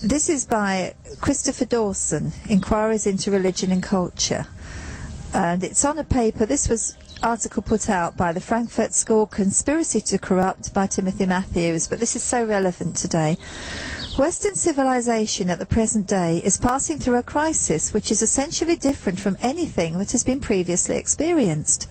This is by Christopher Dawson, Inquiries into Religion and Culture. And it's on a paper, this was article put out by the Frankfurt School, Conspiracy to Corrupt, by Timothy Matthews, but this is so relevant today. Western civilization at the present day is passing through a crisis which is essentially different from anything that has been previously experienced.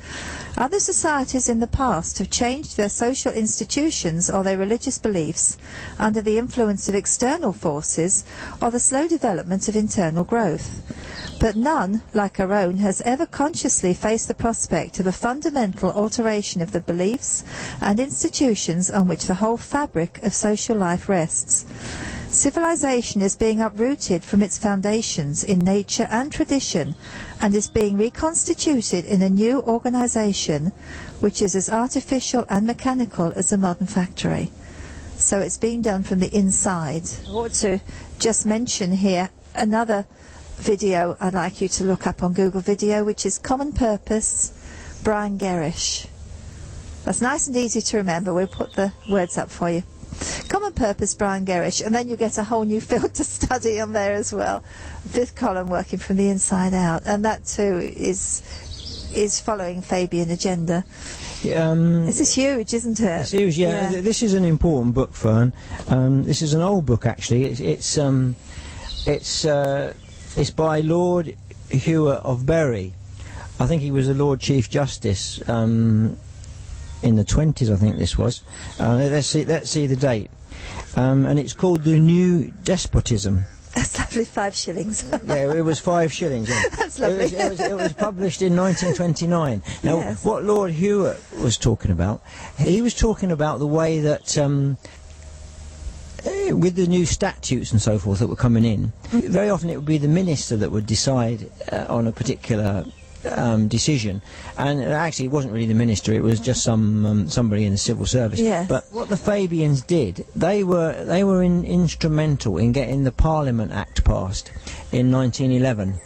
Other societies in the past have changed their social institutions or their religious beliefs under the influence of external forces or the slow development of internal growth. But none, like our own, has ever consciously faced the prospect of a fundamental alteration of the beliefs and institutions on which the whole fabric of social life rests. Civilization is being uprooted from its foundations in nature and tradition and is being reconstituted in a new organization which is as artificial and mechanical as a modern factory. So it's being done from the inside. I want to just mention here another video I'd like you to look up on Google Video, which is Common Purpose, Brian Gerrish. That's nice and easy to remember. We'll put the words up for you. Common Purpose, Brian Gerrish, and then you get a whole new field to study on there as well. Fifth column, Working from the Inside Out, and that too is following Fabian agenda. This is huge, isn't it? It's huge, yeah. This is an important book, Fern. This is an old book, actually. It's by Lord Hewer of Bury. I think he was the Lord Chief Justice in the 20s, I think this was. Let's see the date. And it's called The New Despotism. That's lovely, 5 shillings. Yeah, it was 5 shillings. Yeah. That's lovely. It was published in 1929. Now, yes. What Lord Hewer was talking about, he was talking about the way that with the new statutes and so forth that were coming in, very often it would be the minister that would decide on a particular decision, and actually it wasn't really the minister, it was just somebody in the civil service. Yes. But what the Fabians did, they were instrumental in getting the Parliament Act passed in 1911,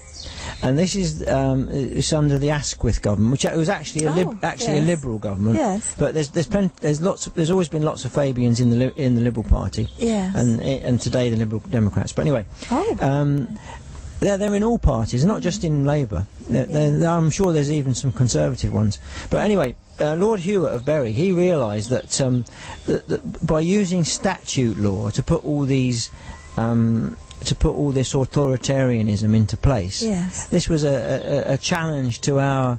and this is it's under the Asquith government, which was actually a liberal government. Yes. But there's always been lots of Fabians in the Liberal Party. Yes. And today the Liberal Democrats. But anyway. Oh. They're in all parties, not just in Labour. I'm sure there's even some Conservative ones. But anyway, Lord Hewer of Bury, he realised that, that by using statute law to put all these this authoritarianism into place, yes, this was a challenge to our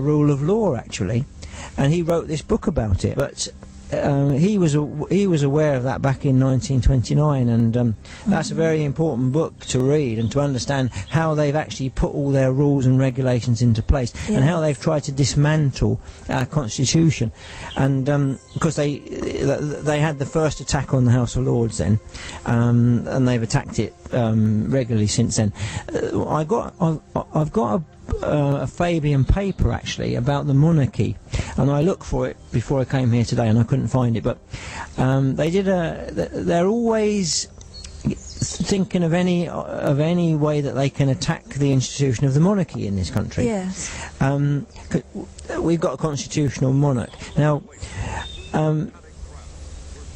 rule of law, actually, and he wrote this book about it. But he was aware of that back in 1929, and that's a very important book to read and to understand how they've actually put all their rules and regulations into place, and how they've tried to dismantle our constitution. And because they had the first attack on the House of Lords then, and they've attacked it regularly since then. I've got a Fabian paper actually about the monarchy, and I looked for it before I came here today and I couldn't find it, but they're always thinking of any way that they can attack the institution of the monarchy in this country. Yes. We've got a constitutional monarch now.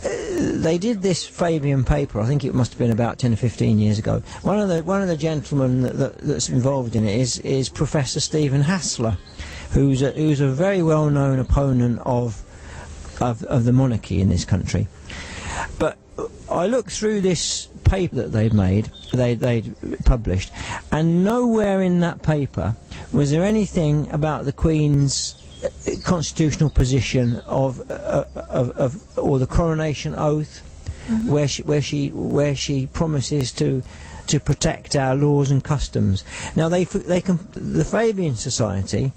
They did this Fabian paper. I think it must have been about 10 or 15 years ago. One of the gentlemen that's involved in it is Professor Stephen Hassler, who's a very well-known opponent of the monarchy in this country. But I looked through this paper that they'd published, and nowhere in that paper was there anything about the Queen's constitutional position of or the coronation oath, where she promises to protect our laws and customs. Now the Fabian Society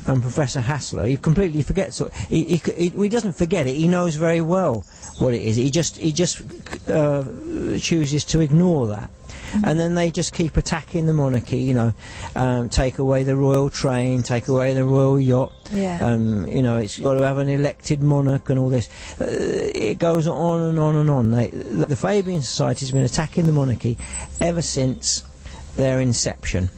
and Professor Hassler, he completely forgets. He doesn't forget it. He knows very well what it is. He just chooses to ignore that. And then they just keep attacking the monarchy, you know, take away the royal train, take away the royal yacht, you know, it's got to have an elected monarch and all this. It goes on and on and on. The Fabian Society has been attacking the monarchy ever since their inception.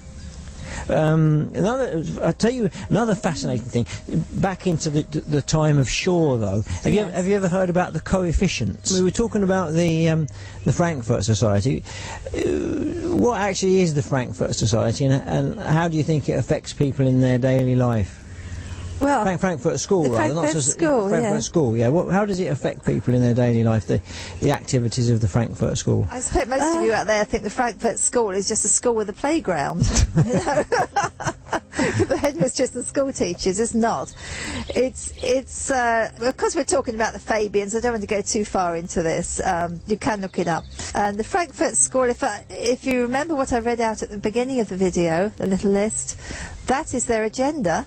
I'll tell you another fascinating thing. Back into the time of Shaw, though. Have you ever heard about the coefficients? We were talking about the Frankfurt Society. What actually is the Frankfurt Society, and how do you think it affects people in their daily life? Well, Frankfurt School, rather. Frankfurt School, Frankfurt School, yeah. How does it affect people in their daily life, the activities of the Frankfurt School? I suppose most of you out there think the Frankfurt School is just a school with a playground. The headmistress and school teachers. It's not. It's because we're talking about the Fabians, I don't want to go too far into this. You can look it up. And the Frankfurt School, if you remember what I read out at the beginning of the video, the little list, that is their agenda.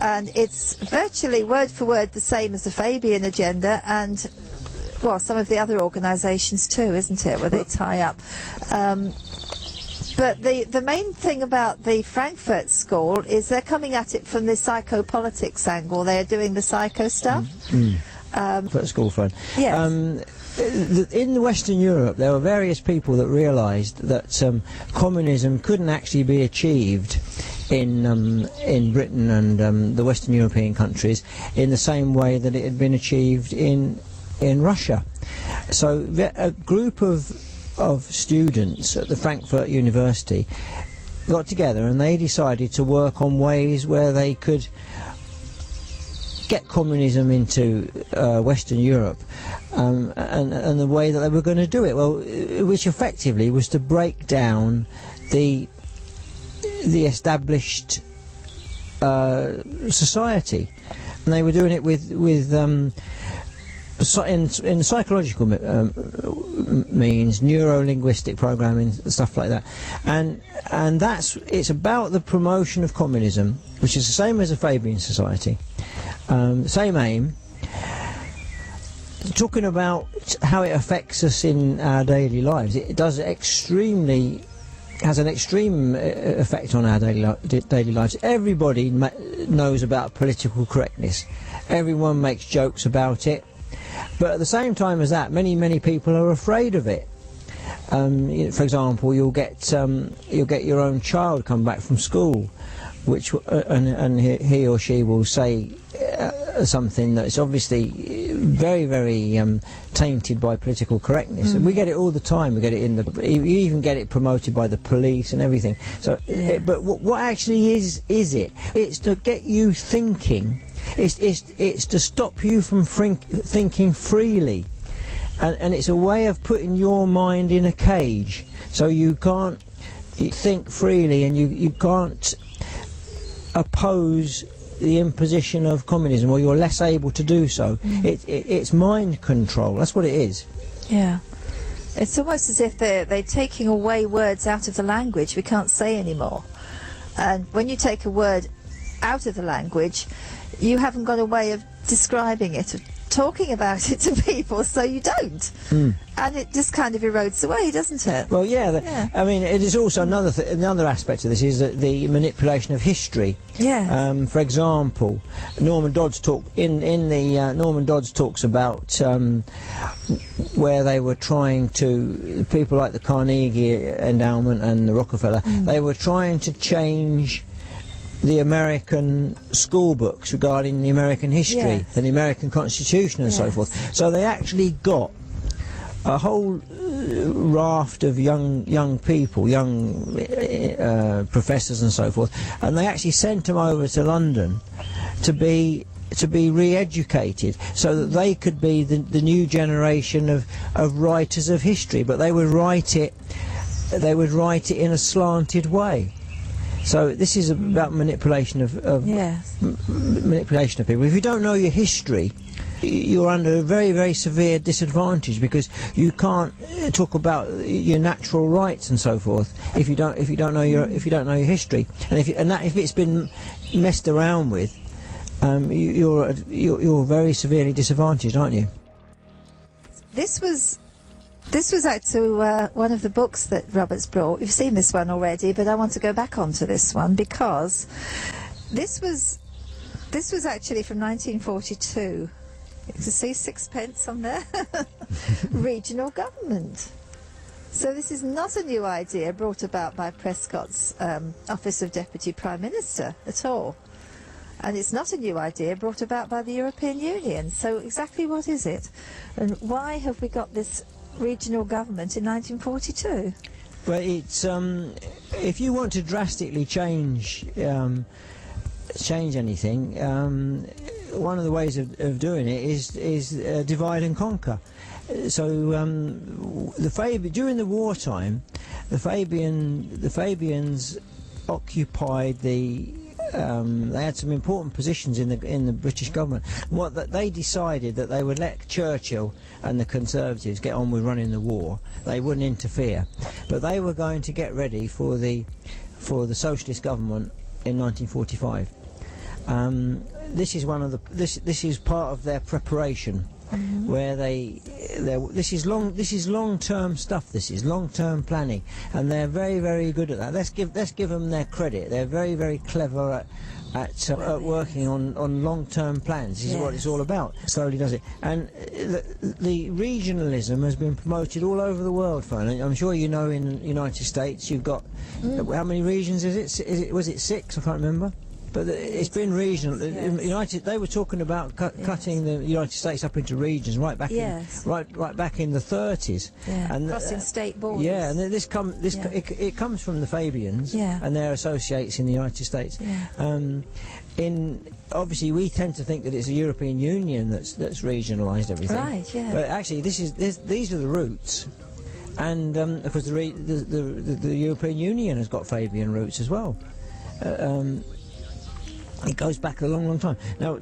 And it's virtually word for word the same as the Fabian agenda, and well, some of the other organisations too, isn't it, where they tie up. But the main thing about the Frankfurt School is they're coming at it from the psychopolitics angle. They're doing the psycho stuff. Frankfurt School fun. Yes. In Western Europe, there were various people that realised that communism couldn't actually be achieved in Britain and the Western European countries in the same way that it had been achieved in Russia. So a group of students at the Frankfurt University got together and they decided to work on ways where they could get communism into Western Europe, and the way that they were going to do it, well, which effectively was to break down the established society, and they were doing it with in psychological means, neuro-linguistic programming, stuff like that, and it's about the promotion of communism, which is the same as the Fabian Society, same aim. Talking about how it affects us in our daily lives, it does has an extreme effect on our daily lives. Everybody knows about political correctness. Everyone makes jokes about it. But at the same time as that, many people are afraid of it. For example, you'll get your own child come back from school, and he or she will say something that's obviously very, very tainted by political correctness. And we get it all the time. We get it you even get it promoted by the police and everything. So, but what actually is it? It's to get you thinking. It's to stop you from thinking freely, and it's a way of putting your mind in a cage, so you can't think freely, and you can't oppose the imposition of communism, or you're less able to do so. It's mind control. That's what it is. Yeah. It's almost as if they're taking away words out of the language we can't say anymore. And when you take a word out of the language, you haven't got a way of describing it, of talking about it to people, so you don't. And it just kind of erodes away, doesn't it? Well, yeah. I mean, it is also another aspect of this is that the manipulation of history. Yeah. For example, Norman Dodds Norman Dodds talks about where they were trying to, people like the Carnegie Endowment and the Rockefeller, they were trying to change the American school books regarding the American history and the American Constitution and so forth. So they actually got a whole raft of young people, young professors and so forth, and they actually sent them over to London to be re-educated so that they could be the new generation of writers of history, but they would write it in a slanted way. So this is about manipulation of manipulation of people. If you don't know your history, you're under a very, very severe disadvantage, because you can't talk about your natural rights and so forth if you don't know your history. And if it's been messed around with, you're very severely disadvantaged, aren't you? This was actually one of the books that Robert's brought. You've seen this one already, but I want to go back onto this one because this was actually from 1942. You can see sixpence on there. Regional government. So this is not a new idea brought about by Prescott's Office of Deputy Prime Minister at all. And it's not a new idea brought about by the European Union. So exactly what is it? And why have we got this regional government in 1942? Well, it's if you want to drastically change anything, one of the ways of doing it is divide and conquer. So during the wartime, the Fabians occupied they had some important positions in the British government. They decided that they would let Churchill and the Conservatives get on with running the war. They wouldn't interfere, but they were going to get ready for the socialist government in 1945. This is part of their preparation, where this is long-term stuff. This is long-term planning, and they're very, very good at that. Let's give them their credit. They're very, very clever at working on long-term plans. This is what it's all about. Slowly does it, and the regionalism has been promoted all over the world. I'm sure you know in the United States you've got how many regions is it? Was it 6? I can't remember. But it's been regional. They were talking about cutting the United States up into regions right back in the 30s. Yeah. And crossing state borders. Yeah, and it comes from the Fabians and their associates in the United States. Yeah. Obviously we tend to think that it's the European Union that's regionalised everything. Right. Yeah. But actually, these are the roots. And because the European Union has got Fabian roots as well. It goes back a long, long time. Now,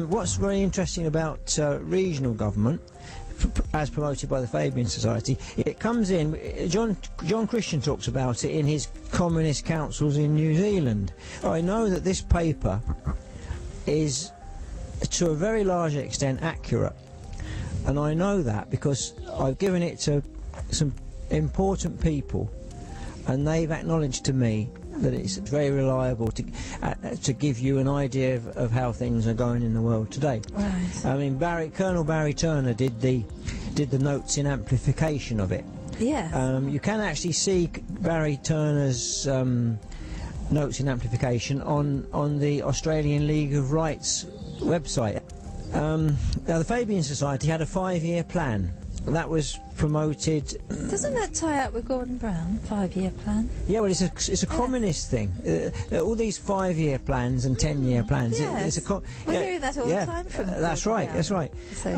what's very interesting about regional government, as promoted by the Fabian Society, it comes in. John Christian talks about it in his communist councils in New Zealand. I know that this paper is, to a very large extent, accurate, and I know that because I've given it to some important people, and they've acknowledged to me that it's very reliable to give you an idea of how things are going in the world today. Right. I mean, Colonel Barry Turner did the notes in amplification of it. Yeah. You can actually see Barry Turner's notes in amplification on the Australian League of Rights website. Now, the Fabian Society had a 5-year plan. That was promoted. Doesn't that tie up with Gordon Brown, 5-year plan? Yeah, well, it's a communist thing. All these 5-year plans and 10-year plans. Yes. We're hearing that all the time from that's right. Brown. That's right. So.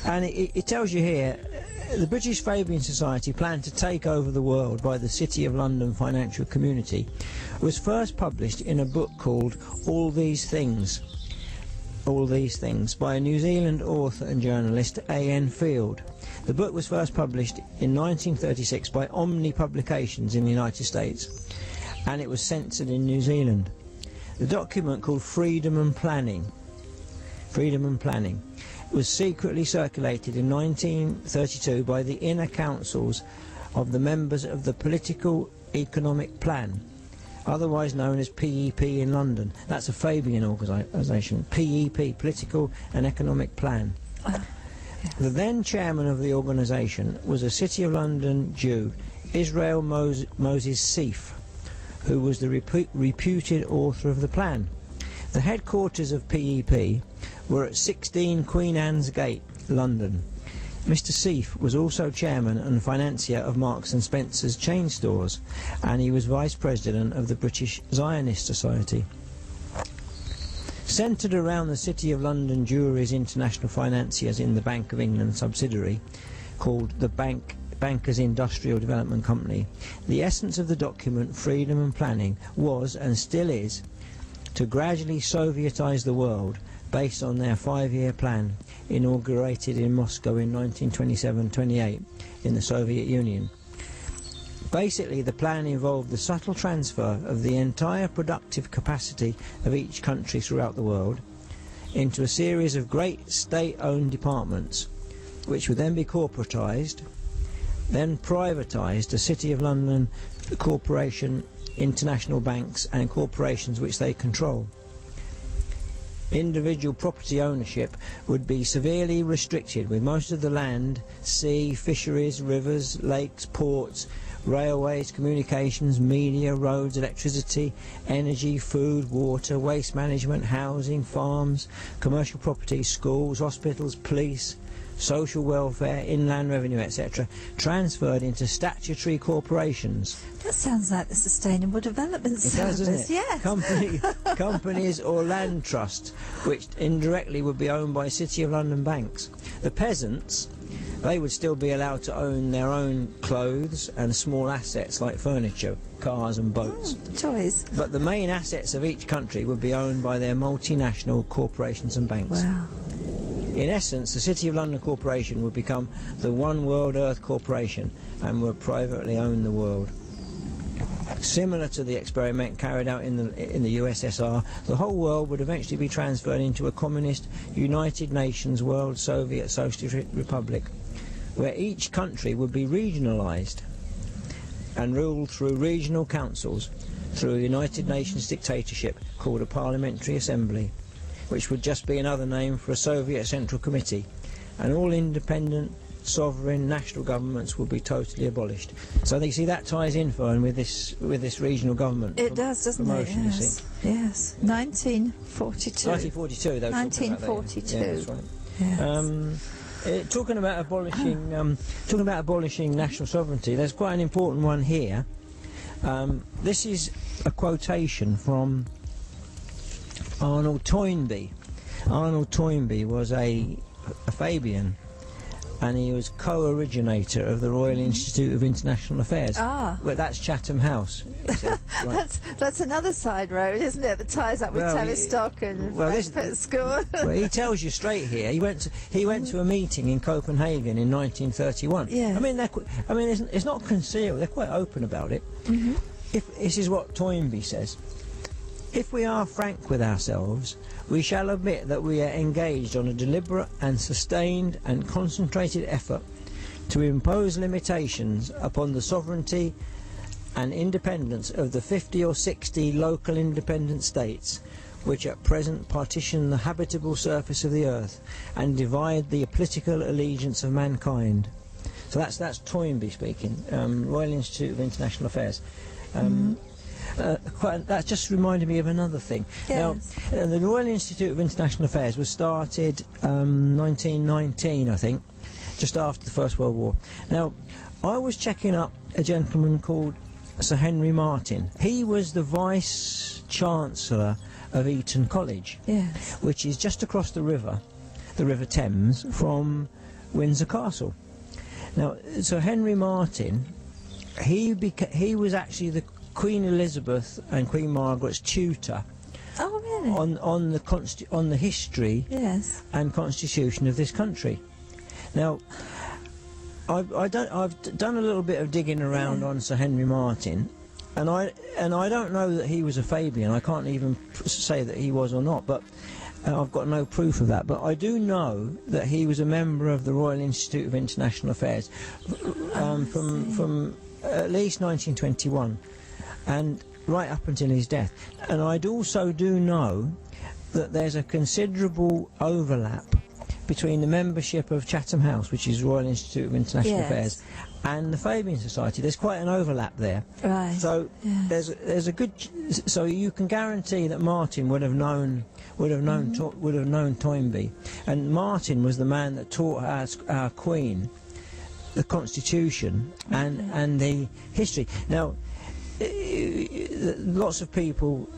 And it tells you here, the British Fabian Society planned to take over the world by the City of London financial community. Was first published in a book called All These Things. All These Things, by a New Zealand author and journalist, A.N. Field. The book was first published in 1936 by Omni Publications in the United States, and it was censored in New Zealand. The document, called Freedom and Planning, was secretly circulated in 1932 by the inner councils of the members of the Political Economic Plan, otherwise known as PEP in London. That's a Fabian organisation. PEP, Political and Economic Plan. Yes. The then chairman of the organisation was a City of London Jew, Israel Moses Seif, who was the reputed author of the plan. The headquarters of PEP were at 16 Queen Anne's Gate, London. Mr. Seif was also chairman and financier of Marks and Spencer's chain stores, and he was vice president of the British Zionist Society. Centred around the City of London Jewellery's international financiers in the Bank of England subsidiary, called the Bankers Industrial Development Company, the essence of the document Freedom and Planning was, and still is, to gradually Sovietise the world based on their 5-year plan, inaugurated in Moscow in 1927-28 in the Soviet Union. Basically, the plan involved the subtle transfer of the entire productive capacity of each country throughout the world into a series of great state-owned departments, which would then be corporatised, then privatised, a City of London corporation, international banks and corporations which they control. Individual property ownership would be severely restricted, with most of the land, sea, fisheries, rivers, lakes, ports, railways, communications, media, roads, electricity, energy, food, water, waste management, housing, farms, commercial property, schools, hospitals, police, social welfare, inland revenue, etc., transferred into statutory corporations. That sounds like the Sustainable Development It Service. does, doesn't it? Yes. Companies or land trusts, which indirectly would be owned by City of London banks. The peasants, they would still be allowed to own their own clothes and small assets like furniture, cars and boats. Toys. But the main assets of each country would be owned by their multinational corporations and banks. Wow. In essence, the City of London Corporation would become the One World Earth Corporation and would privately own the world. Similar to the experiment carried out in the USSR, the whole world would eventually be transferred into a communist United Nations World Soviet Socialist Republic, where each country would be regionalised and ruled through regional councils, through a United Nations dictatorship called a Parliamentary Assembly, which would just be another name for a Soviet Central Committee, and all independent, sovereign national governments would be totally abolished. So you see that ties in, Fern, with this regional government. It does, doesn't it? You Yes. see. Yes. 1942. 1942. They were talking about that, 1942. yeah, that's right. Yes. Talking about abolishing national sovereignty, there's quite an important one here. This is a quotation from Arnold Toynbee. Arnold Toynbee was a Fabian, and he was co-originator of the Royal Institute of International Affairs. Ah. Well, that's Chatham House. Right. That's another side road, isn't it? That ties up with Well, Tavistock and well, Frankfurt School. Well, he tells you straight here. He went to a meeting in Copenhagen in 1931. Yeah. I mean, it's not concealed. They're quite open about it. Mm-hmm. This is what Toynbee says. If we are frank with ourselves, we shall admit that we are engaged on a deliberate and sustained and concentrated effort to impose limitations upon the sovereignty and independence of the 50 or 60 local independent states which at present partition the habitable surface of the earth and divide the political allegiance of mankind. So that's Toynbee speaking, Royal Institute of International Affairs. That just reminded me of another thing. Yes. Now, the Royal Institute of International Affairs was started 1919, I think, just after the First World War. Now, I was checking up a gentleman called Sir Henry Martin. He was the Vice-Chancellor of Eton College, Yes. which is just across the River Thames, from Windsor Castle. Now, Sir Henry Martin, he was actually the Queen Elizabeth and Queen Margaret's tutor Oh, really? on the history Yes. and constitution of this country. Now, I've done a little bit of digging around on Sir Henry Martin, and I don't know that he was a Fabian. I can't even say that he was or not, but I've got no proof of that, but I do know that he was a member of the Royal Institute of International Affairs from at least 1921 and right up until his death. And I also do know that there's a considerable overlap between the membership of Chatham House, which is Royal Institute of International Affairs, and the Fabian Society. There's quite an overlap there. Right. So there's a good. So you can guarantee that Martin would have known Toynbee, and Martin was the man that taught our Queen the Constitution and the history. Now, lots of people.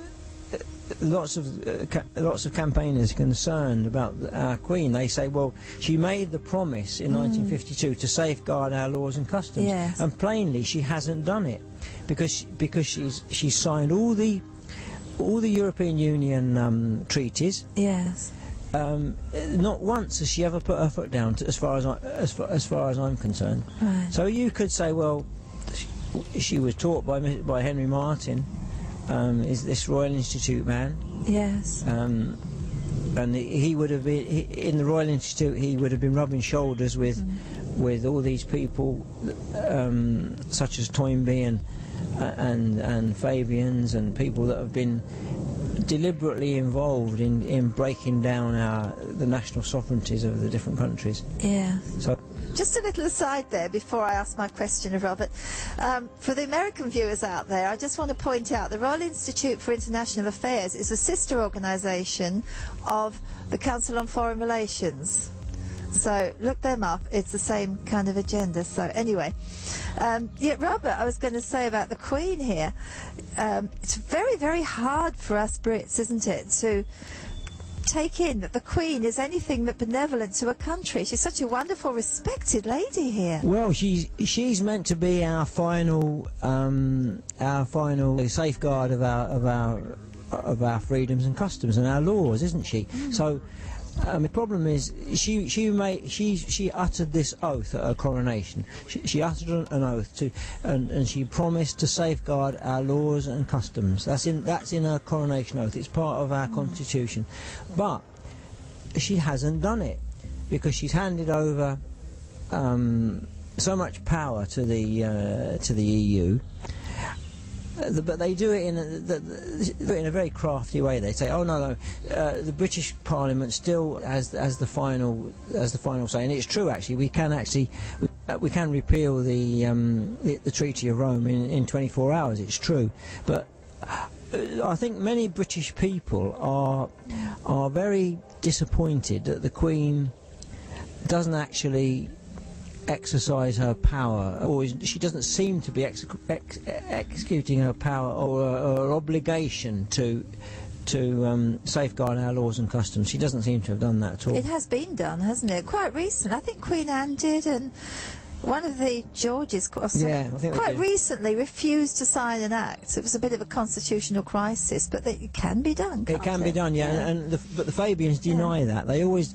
Lots of campaigners concerned about our Queen. They say, well, she made the promise in 1952 to safeguard our laws and customs, and plainly she hasn't done it, because she's signed all the European Union treaties. Yes. Not once has she ever put her foot down, as far as I'm concerned. Right. So you could say, well, she was taught by Henry Martin. Is this Royal Institute man? Yes. And he would have been in the Royal Institute. He would have been rubbing shoulders with all these people, such as Toynbee and Fabians, and people that have been deliberately involved in breaking down the national sovereignties of the different countries. Yeah. So. Just a little aside there before I ask my question of Robert. For the American viewers out there, I just want to point out the Royal Institute for International Affairs is a sister organisation of the Council on Foreign Relations. So look them up, it's the same kind of agenda. So anyway, Robert, I was going to say about the Queen here, it's very, very hard for us Brits, isn't it, to take in that the Queen is anything but benevolent to a country. She's such a wonderful, respected lady here. Well, she's meant to be our final safeguard of our freedoms and customs and our laws, isn't she? So. The problem is, she uttered this oath at her coronation. She uttered an oath and she promised to safeguard our laws and customs. That's in her coronation oath. It's part of our constitution, but she hasn't done it because she's handed over so much power to the EU. But they do it in a very crafty way. They say, "Oh no, the British Parliament still has the final say," and it's true. Actually, we can repeal the Treaty of Rome in 24 hours. It's true, but I think many British people are very disappointed that the Queen doesn't actually exercise her power, or she doesn't seem to be executing her power or obligation to safeguard our laws and customs. She doesn't seem to have done that at all. It has been done, hasn't it? Quite recent. I think Queen Anne did, and one of the Georges quite recently refused to sign an act. It was a bit of a constitutional crisis, but it can be done. It can be done, yeah. But the Fabians deny that. They always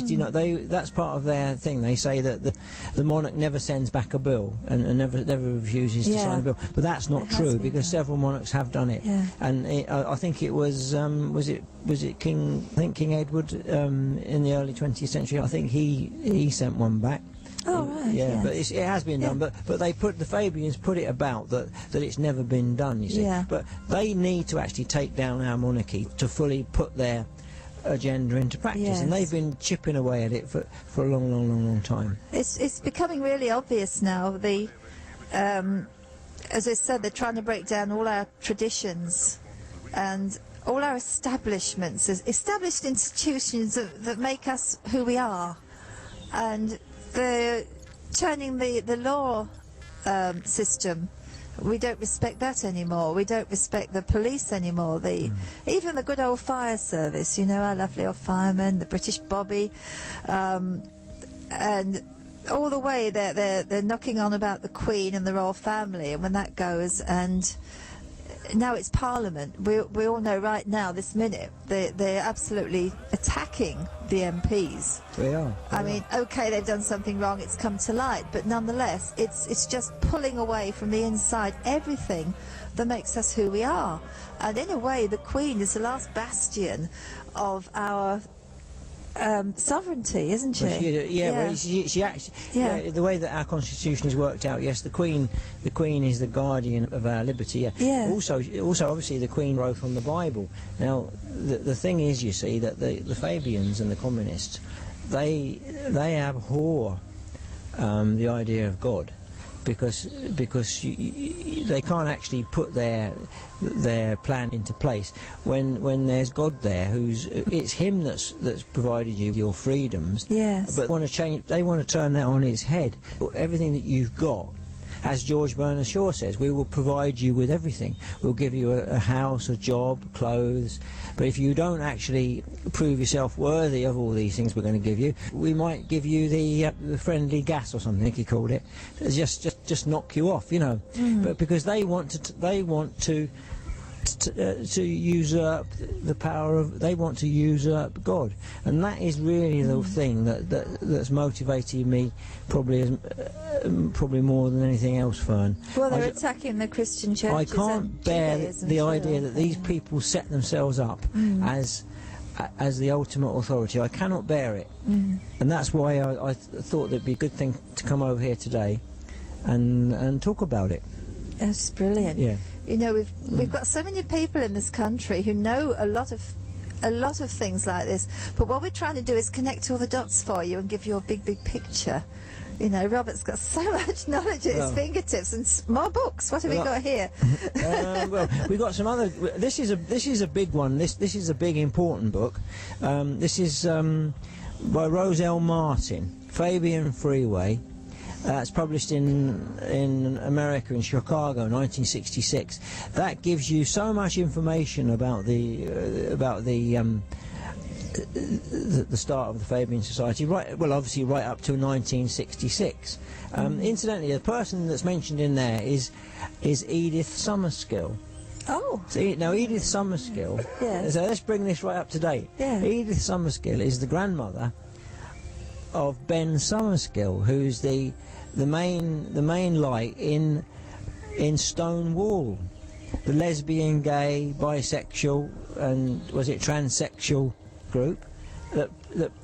deny. That's part of their thing. They say that the monarch never sends back a bill and never refuses to sign a bill. But that's not true, because several monarchs have done it. Yeah. And I think it was King Edward in the early 20th century. I think he sent one back. Oh right. Yeah, but it has been done. But the Fabians put it about that it's never been done. You see. Yeah. But they need to actually take down our monarchy to fully put their agenda into practice, and they've been chipping away at it for a long time. It's becoming really obvious now. As I said, they're trying to break down all our traditions and all our establishments, established institutions that make us who we are, and they're turning the law system. We don't respect that anymore. We don't respect the police anymore. Even the good old fire service, our lovely old firemen, the British Bobby, and all the way they're knocking on about the Queen and the royal family, and when that goes, and now it's Parliament. We all know right now, this minute, they're absolutely attacking the MPs. They are. I mean, okay, they've done something wrong, it's come to light, but nonetheless, it's just pulling away from the inside everything that makes us who we are. And in a way, the Queen is the last bastion of our sovereignty, isn't she? Well, she actually, the way that our constitution is worked out, yes, the Queen is the guardian of our liberty. Yeah. Also, obviously, the Queen wrote on the Bible. Now, the thing is, you see, that the Fabians and the communists, they abhor the idea of God, because they can't actually put their plan into place when there's God there, it's him that's provided you your freedoms. Yes. But they want to turn that on its head. Everything that you've got, as George Bernard Shaw says, we will provide you with everything. We'll give you a house, a job, clothes. But if you don't actually prove yourself worthy of all these things we're going to give you, we might give you the friendly gas or something, I think he called it, just knock you off, you know. But because they want to usurp the power of, they want to usurp God, and that is really the thing that's motivated me probably more than anything else, Fern. Well, they're attacking the Christian churches. I can't bear the idea that these people set themselves up as the ultimate authority. I cannot bear it, and that's why I thought it'd be a good thing to come over here today and talk about it. That's brilliant. Yeah. You know, we've got so many people in this country who know a lot of things like this, but what we're trying to do is connect all the dots for you and give you a big picture. You know, Robert's got so much knowledge at his fingertips, and more books. What have we got here? Well, we got some other. This is a big one. This is a big important book. This is by Rose L. Martin, Fabian Freeway. It's published in America, in Chicago, 1966. That gives you so much information about the start of the Fabian Society. Obviously right up to 1966. Incidentally, the person that's mentioned in there is Edith Summerskill. Oh. Now, Edith Summerskill. Yes. So let's bring this right up to date. Yeah. Edith Summerskill is the grandmother of Ben Summerskill, who's the main light in Stonewall, the lesbian, gay, bisexual, and was it transsexual group that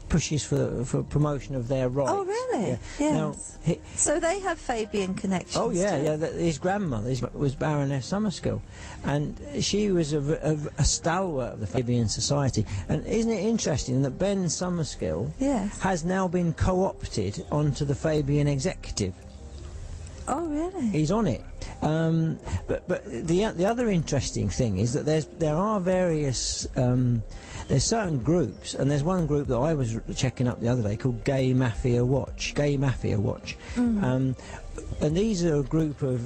pushes for promotion of their rights. Oh, really? Yeah. Yes. Now, so they have Fabian connections. Oh yeah, too. yeah. His grandmother was Baroness Summerskill, and she was a stalwart of the Fabian Society. And isn't it interesting that Ben Summerskill has now been co-opted onto the Fabian executive? Oh, really? He's on it. But the other interesting thing is that there are various there's certain groups, and there's one group that I was checking up the other day called Gay Mafia Watch. And these are a group of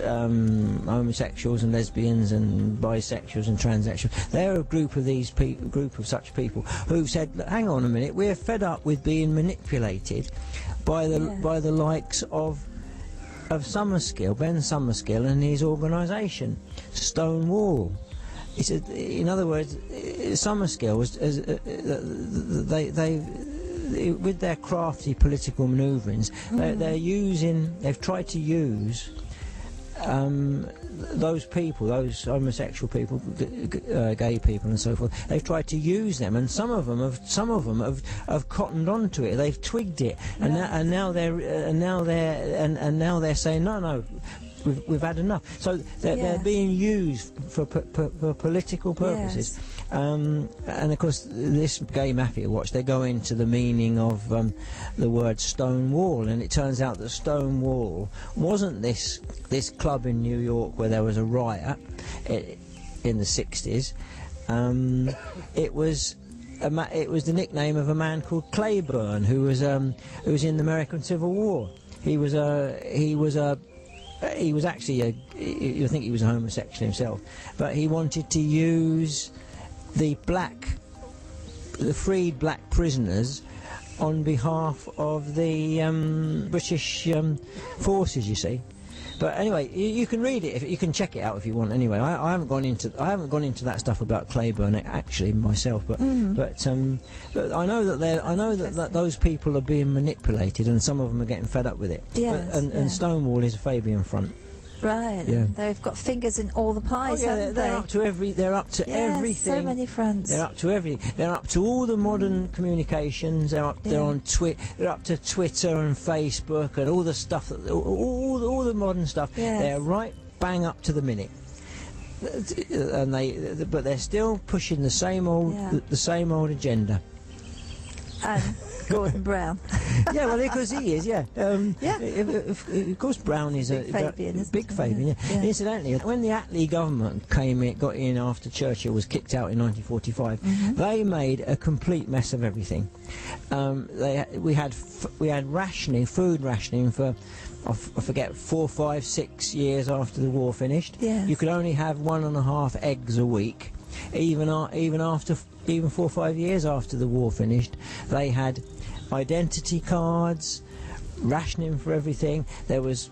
homosexuals and lesbians and bisexuals and transsexuals. They're a group of group of such people who've said, hang on a minute, we're fed up with being manipulated by the likes of Summerskill, Ben Summerskill, and his organisation, Stonewall. In other words, Summerskill with their crafty political manoeuvrings, they've tried to use those people, those homosexual people, gay people, and so forth. They've tried to use them, and some of them have cottoned onto it. They've twigged it, and now they're saying no. We've had enough. So they're being used for political purposes. Yes. And of course, this Gay Mafia Watch, they go into the meaning of the word Stonewall, and it turns out that Stonewall wasn't this club in New York where there was a riot in the 60s. It was the nickname of a man called Claiborne, who was in the American Civil War. He was actually you think he was a homosexual himself, but he wanted to use the freed black prisoners on behalf of the British forces, you see. But anyway, you can read it. You can check it out if you want. Anyway, I haven't gone into that stuff about Claiborne actually myself, but but I know that those people are being manipulated, and some of them are getting fed up with it. Yes, and Stonewall is a Fabian front. Right. Yeah. They've got fingers in all the pies, haven't they're they? up to everything. So many fronts. They're up to everything. They're up to all the modern communications. They're up They're on They're up to Twitter and Facebook and all the stuff all the modern stuff. Yes. They're right bang up to the minute. And but they're still pushing the same old agenda. And Gordon Brown. Yeah, well, because he is, yeah. Of course, Brown is Big Fabian, big Fabian. Yeah. Incidentally, when the Attlee government got in after Churchill was kicked out in 1945, they made a complete mess of everything. We had food rationing for, I forget, 4, 5, 6 years after the war finished. Yes. You could only have 1.5 eggs a week. Even 4 or 5 years after the war finished, they had identity cards, rationing for everything. There was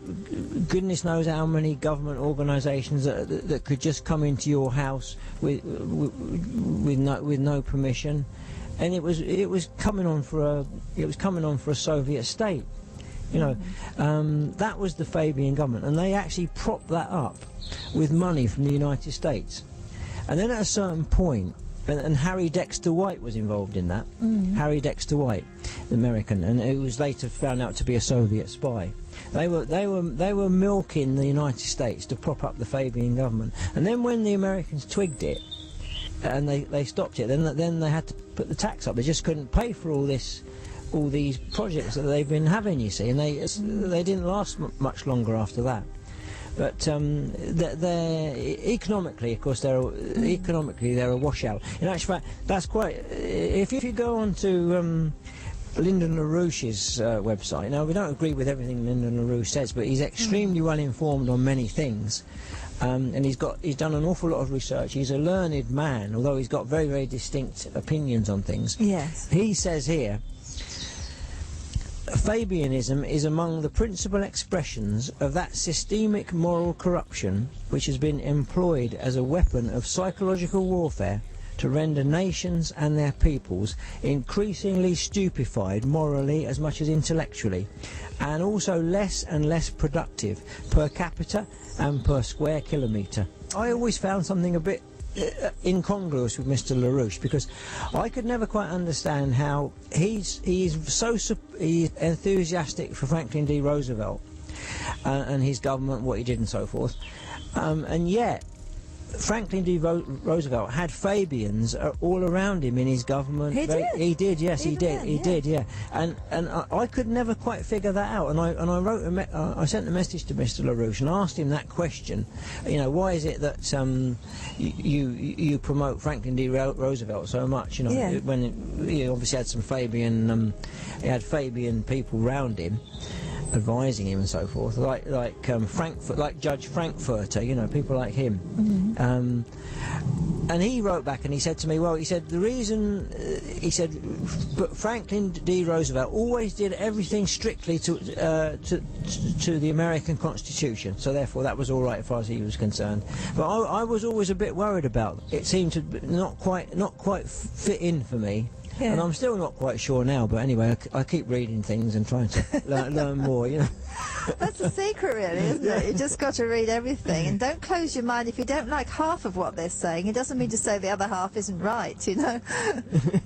goodness knows how many government organisations that could just come into your house with no permission, and it was coming on for a Soviet state. You know, that was the Fabian government, and they actually propped that up with money from the United States. And then at a certain point, and Harry Dexter White was involved in that. Harry Dexter White, the American, and it was later found out to be a Soviet spy. They were milking the United States to prop up the Fabian government. And then when the Americans twigged it, and they stopped it, then they had to put the tax up. They just couldn't pay for all these projects that they've been having, you see, and they didn't last much longer after that. But they're economically, of course, they're a washout. In actual fact, that's quite. If you go on to Lyndon LaRouche's website, now we don't agree with everything Lyndon LaRouche says, but he's extremely well informed on many things, and he's done an awful lot of research. He's a learned man, although he's got very, very distinct opinions on things. Yes. He says here, Fabianism is among the principal expressions of that systemic moral corruption which has been employed as a weapon of psychological warfare to render nations and their peoples increasingly stupefied morally as much as intellectually, and also less and less productive per capita and per square kilometre. I always found something a bit incongruous with Mr. LaRouche, because I could never quite understand how he's enthusiastic for Franklin D. Roosevelt and his government, what he did and so forth, and yet Franklin D. Roosevelt had Fabians all around him in his government. He did. He did. Yes, he did. Then, he did. Yeah. And I could never quite figure that out. And I wrote I sent a message to Mr. LaRouche and asked him that question. You know, why is it that you promote Franklin D. Roosevelt so much? You know, when he obviously had some Fabian he had Fabian people round him, advising him and so forth, like Frankfurt, like Judge Frankfurter, you know, people like him. And he wrote back and he said to me, well, he said the reason, but Franklin D. Roosevelt always did everything strictly to the American Constitution, so therefore that was all right as far as he was concerned. But I was always a bit worried about it. It seemed to not quite fit in for me. Yeah. And I'm still not quite sure now, but anyway, I keep reading things and trying to learn more, you know. That's the secret, really, isn't it? You just got to read everything, and don't close your mind. If you don't like half of what they're saying, it doesn't mean to say the other half isn't right, you know.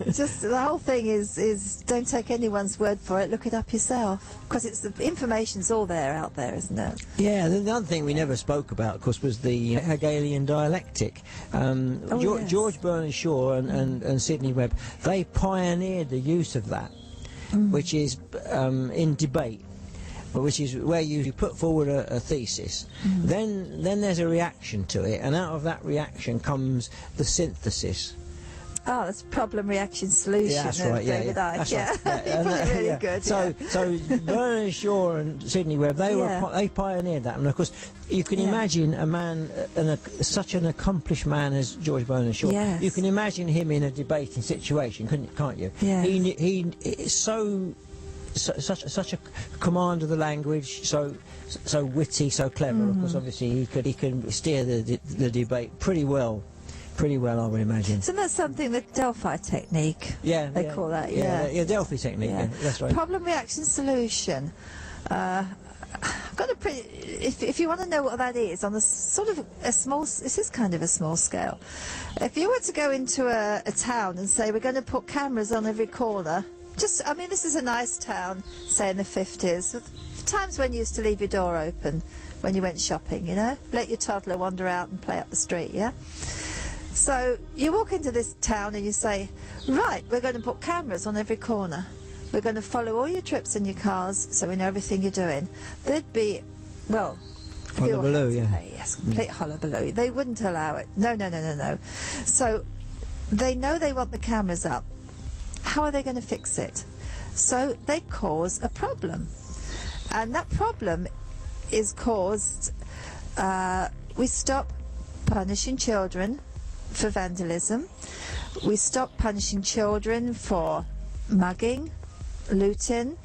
Just the whole thing is don't take anyone's word for it. Look it up yourself, because it's the information's all there out there, isn't it? Yeah. The other thing we never spoke about, of course, was the Hegelian dialectic. Yes. George Bernard Shaw and Sidney Webb, they pioneered the use of that, which is in debate, which is where you put forward a thesis, then there's a reaction to it, and out of that reaction comes the synthesis. Oh, that's problem, reaction, solution. Yeah, that's right. Yeah, David that's Icke. right. You put it really good. So Bernard Shaw and Sidney Webb, they pioneered that, and of course you can imagine a man, such an accomplished man as George Bernard Shaw. Yes. You can imagine him in a debating situation, can't you? Yeah. He is so such a command of the language, so witty, so clever. Of course, obviously he could steer the debate pretty well, I would imagine. So that's something, the Delphi technique. Yeah, they call that. Yeah, Delphi technique. Yeah. That's right. Problem, reaction, solution. I've got a pretty. If you want to know what that is, on a sort of a small, this is kind of a small scale. If you were to go into a town and say we're going to put cameras on every corner, I mean, this is a nice town, say in the 50s, times when you used to leave your door open when you went shopping, you know, let your toddler wander out and play up the street, yeah. So you walk into this town and you say, right, we're going to put cameras on every corner. We're going to follow all your trips in your cars, so we know everything you're doing. There'd be, well, hullabaloo, yeah. Yes, complete hullabaloo. They wouldn't allow it. No. So they know they want the cameras up. How are they going to fix it? So they cause a problem, and that problem is caused. We stop punishing children for vandalism. We stop punishing children for mugging, looting.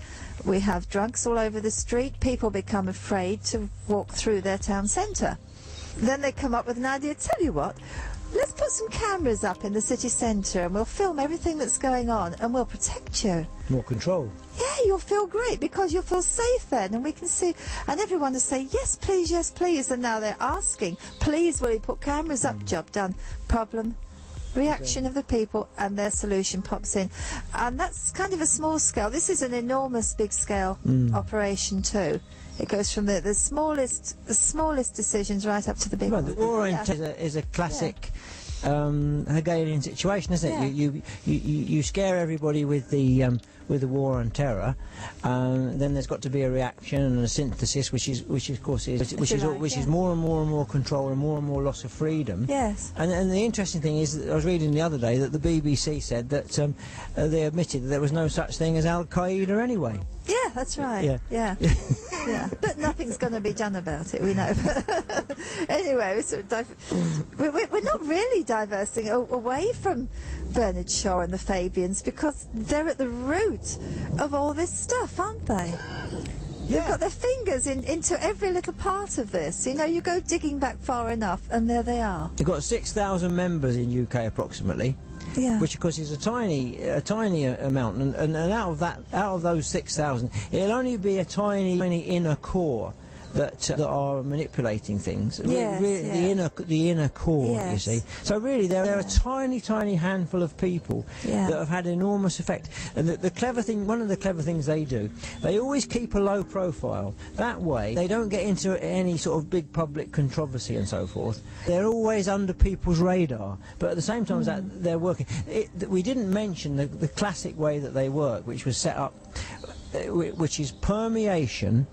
We have drugs all over the street. People become afraid to walk through their town centre. Then they come up with an idea. Tell you what, let's put some cameras up in the city centre and we'll film everything that's going on and we'll protect you. More control. Yeah, you'll feel great because you'll feel safe then, and we can see, and everyone will say yes please, and now they're asking, please will you put cameras up? Job done. Problem, reaction of the people, and their solution pops in. And that's kind of a small scale. This is an enormous big scale operation too. It goes from the smallest decisions right up to the big Well, ones. the war is a classic Hegelian situation, isn't it? Yeah. You scare everybody with the war on terror, then there's got to be a reaction and a synthesis, which is more and more control and more loss of freedom. Yes. And the interesting thing is, that I was reading the other day that the BBC said that they admitted that there was no such thing as Al Qaeda anyway. Yeah, that's right. Yeah. But nothing's going to be done about it, we know. Anyway, we're not really diversing away from Bernard Shaw and the Fabians, because they're at the root of all this stuff, aren't they? They've got their fingers into every little part of this. You know, you go digging back far enough and there they are. You've got 6,000 members in UK approximately. Yeah. Which of course is a tiny amount, and out of those 6,000, it'll only be a tiny inner core that are manipulating things. Yes, The inner core, yes. you see. So really, they're a tiny handful of people that have had enormous effect. And the clever thing, one of the clever things they do, they always keep a low profile. That way, they don't get into any sort of big public controversy and so forth. They're always under people's radar, but at the same time as that, they're working. We didn't mention the classic way that they work, which was set up, which is permeation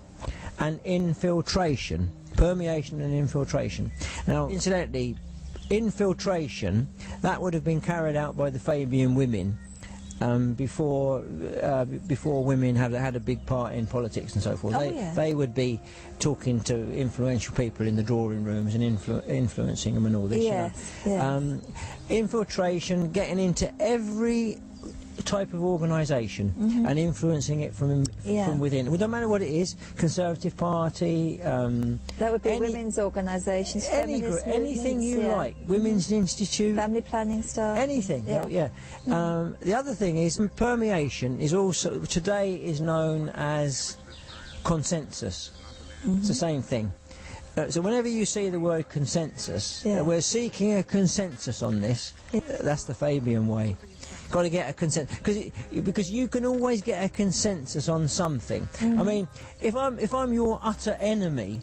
and infiltration. Permeation and infiltration. Now, incidentally, infiltration, that would have been carried out by the Fabian women before women had a big part in politics and so forth. They would be talking to influential people in the drawing rooms and influencing them and all this. Infiltration, getting into every type of organisation and influencing it from within. It don't matter what it is, Conservative Party, that would be women's organisations, anything you like, Women's Institute, family planning stuff, anything. The other thing is permeation is also today is known as consensus. It's the same thing. So whenever you see the word consensus, we're seeking a consensus on this. That's the Fabian way. Got to get a consensus, because you can always get a consensus on something. I mean, if I'm your utter enemy,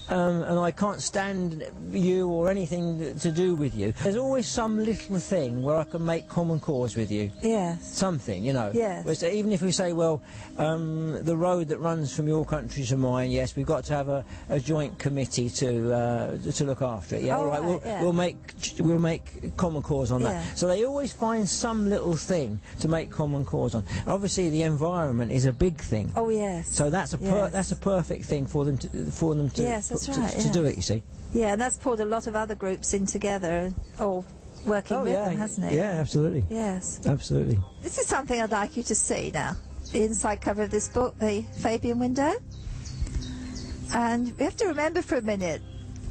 and I can't stand you or anything to do with you, there's always some little thing where I can make common cause with you. Yes. Something, you know. Yes. Even if we say, well, the road that runs from your country to mine, yes, we've got to have a joint committee to look after it. Yeah, all right. We'll make common cause on that. Yeah. So they always find some little thing to make common cause on. Obviously, the environment is a big thing. Oh yes. So that's a perfect thing for them to Yes, that's right, to do it, you see. Yeah, and that's pulled a lot of other groups in together, all working with them, hasn't it? Yeah, absolutely. Yes. Absolutely. This is something I'd like you to see now. the inside cover of this book, the Fabian window. And we have to remember for a minute,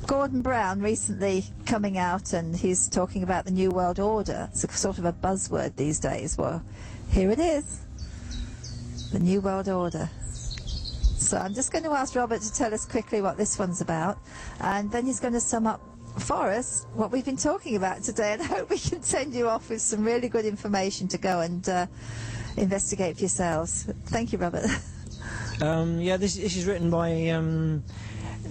Gordon Brown recently coming out, and he's talking about the New World Order. It's a sort of a buzzword these days. Well, here it is, the New World Order. So I'm just going to ask Robert to tell us quickly what this one's about, and then he's going to sum up for us what we've been talking about today, and I hope we can send you off with some really good information to go and investigate for yourselves. Thank you, Robert. Yeah, this is written by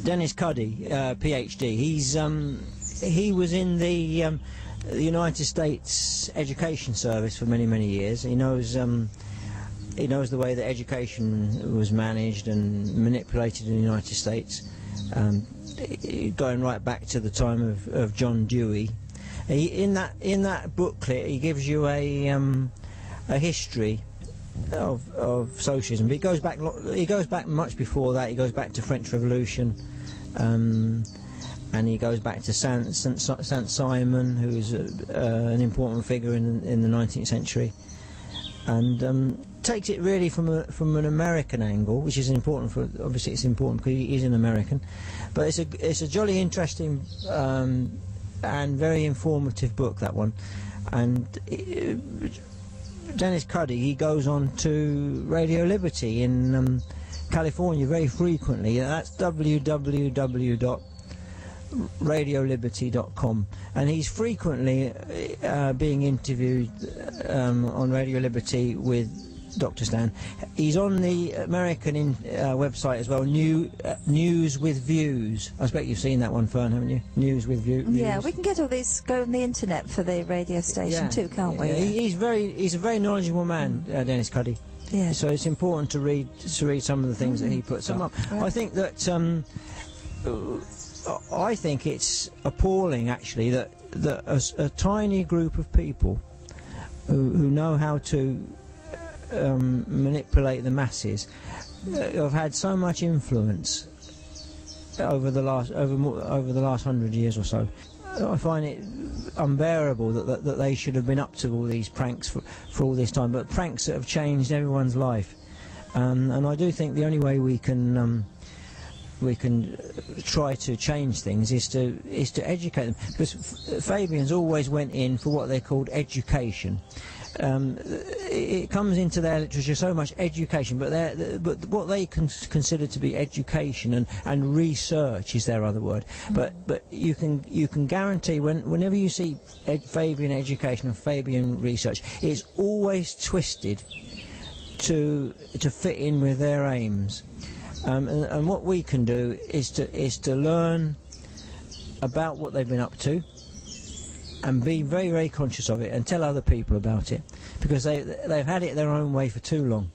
Dennis Cuddy, PhD. He was in the United States Education Service for many years. He knows the way that education was managed and manipulated in the United States, going right back to the time of John Dewey. In that booklet, he gives you a history of socialism. But he goes back much before that. He goes back to French Revolution, and he goes back to Saint Simon, who is an important figure in the 19th century, and takes it really from an American angle, which is important. Obviously it's important because he is an American, but it's a jolly interesting and very informative book, that one. And Dennis Cuddy, he goes on to Radio Liberty in California very frequently. That's www.radioliberty.com, and he's frequently being interviewed on Radio Liberty with Dr. Stan. He's on the American website as well, News with Views. I expect you've seen that one, Fern, haven't you? News with Views. Yeah, we can get all these, go on the internet for the radio station too, can't we? Yeah. He's a very knowledgeable man, Dennis Cuddy. Yeah. So it's important to read some of the things that he puts up. Right. I think that I think it's appalling, actually, that a tiny group of people who know how to manipulate the masses have had so much influence over the last 100 years or so. I find it unbearable that they should have been up to all these pranks for all this time, but pranks that have changed everyone's life. And I do think the only way we can try to change things is to educate them, because Fabians always went in for what they called education. It comes into their literature so much education, but what they consider to be education and research is their other word. But you can guarantee whenever you see Fabian education and Fabian research, it's always twisted to fit in with their aims. And what we can do is to learn about what they've been up to, and be very conscious of it, and tell other people about it, because they've had it their own way for too long.